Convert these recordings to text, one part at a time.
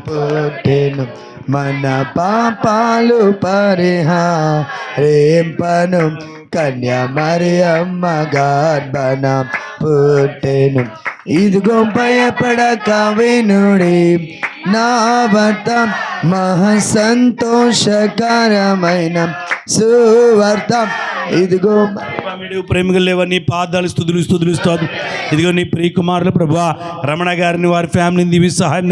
పుట్టెను మన పాపాలు పరిహారింపను కన్య మరియమ్మ గర్భన పుట్టెను. ఇదిగో భయపడక వినుడి నా వార్త మహా సంతోషకరమైన సువార్త. ఇదిగో ప్రేమికులు లేవా నీ పాదాలు స్తుతులుస్తాదు. ఇదిగో నీ ప్రియకుమారులు ప్రభువా రమణ గారిని వారి ఫ్యామిలీని దీవించి సహాయం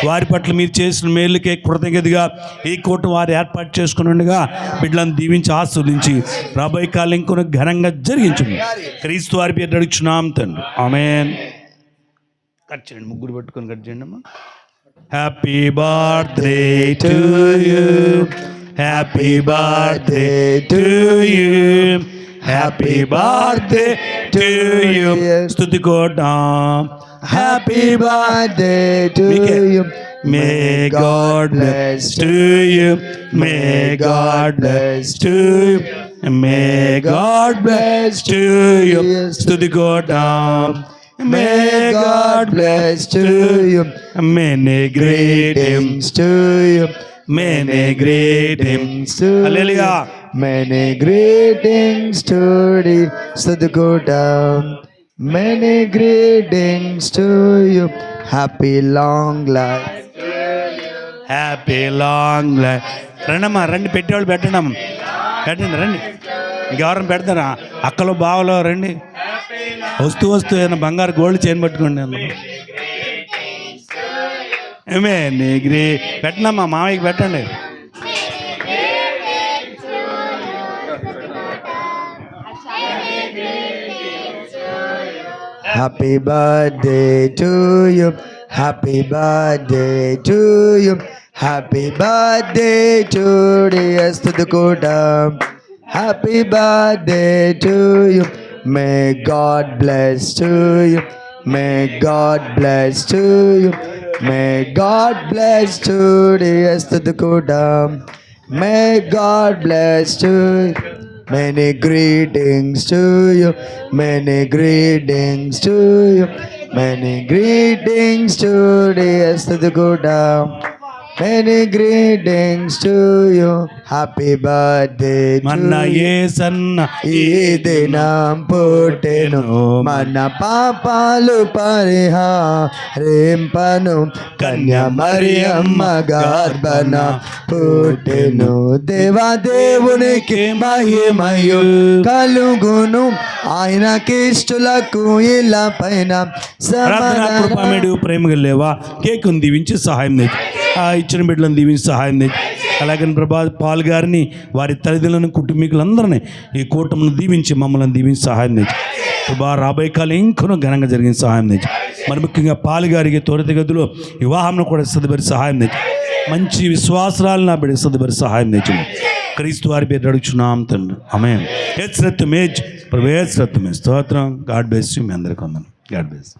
వారి పట్ల మీరు చేసిన మేలుకే కృతజ్ఞతగా ఈ కూటమి వారు ఏర్పాటు చేసుకున్నట్టుగా బిడ్డలను దీవించి ఆస్వాదించి రాబోయే కాలం ఇంకొన ఘనంగా జరిగించండి. క్రీస్తు వారి పేరు అడుగుచున్నాం తండ్రి, ఆమేన్. కట్ చేయండి, ముగ్గురు పెట్టుకొని కట్ చేయండి అమ్మా. Happy birthday to you, happy birthday to you, happy birthday to you. స్తుతి కోటాం. Happy birthday to you. May God bless to you. May God bless to you. May God bless to you. స్తుతి కోటాం. May God bless to you. Many greetings to you. Many greetings to you. Hallelujah. Many greetings to you. Sadhukodam. Many greetings to you. Happy long life. Happy long life. రండమ్మా, రండి, పెట్టేవాళ్ళు పెట్టండి, రండి. ఇంకెవరైనా పెడతారా? అక్కలో బావలో రండి. వస్తూ ఏదైనా బంగారు గోల్డ్ చైన్ పట్టుకోండి అన్న. ఏమే నీగ్రీ పెట్టనమ్మా, మామయ్యకి పెట్టండి. Happy birthday to you. Happy birthday to you. Happy birthday to dear Sadhukodam. Happy birthday to you. May God bless to you. May God bless to you. May God bless to dear Sadhukodam. May God bless to you. Many greetings to you. Many greetings to you. Many greetings to dear Sadhukodam. Many greetings to you. Happy birthday మన to you. Yesanna ఈ దినం పుట్టెను మన పాపాలు పరిహారింపను కన్య మరియమ్మ గర్భన పుట్టెను. దేవాదేవునికి మహిమయు కలుగును ఆయనకిష్టులకు ఇలా పైన కృపామేడు ప్రేమగా లేవా కేకును దీవించి సహాయం ఇచ్చిన బిడ్డలను దీవించి సహాయం అలాగే ప్రభా పాల్ గారిని వారి తల్లిదండ్రులను కుటుంబీకులందరినీ ఈ కూటమిని దీవించి మమ్మల్ని దీవించి సహాయం ప్రభా రాబోయే కాలం ఇంకొన ఘనంగా జరిగిన సహాయం మరి ముఖ్యంగా పాల్ గారికి త్వరితగతిలో వివాహం కూడా సదుపరి సహాయం మంచి విశ్వాసాలు నా బిడ్డ సదుపరి సహాయం క్రీస్తు వారి పేరు అడుగుచున్నాం తండ్రి, ఆమేన్. స్తోత్రం. God bless you. మీ అందరికీ వందనం. God bless.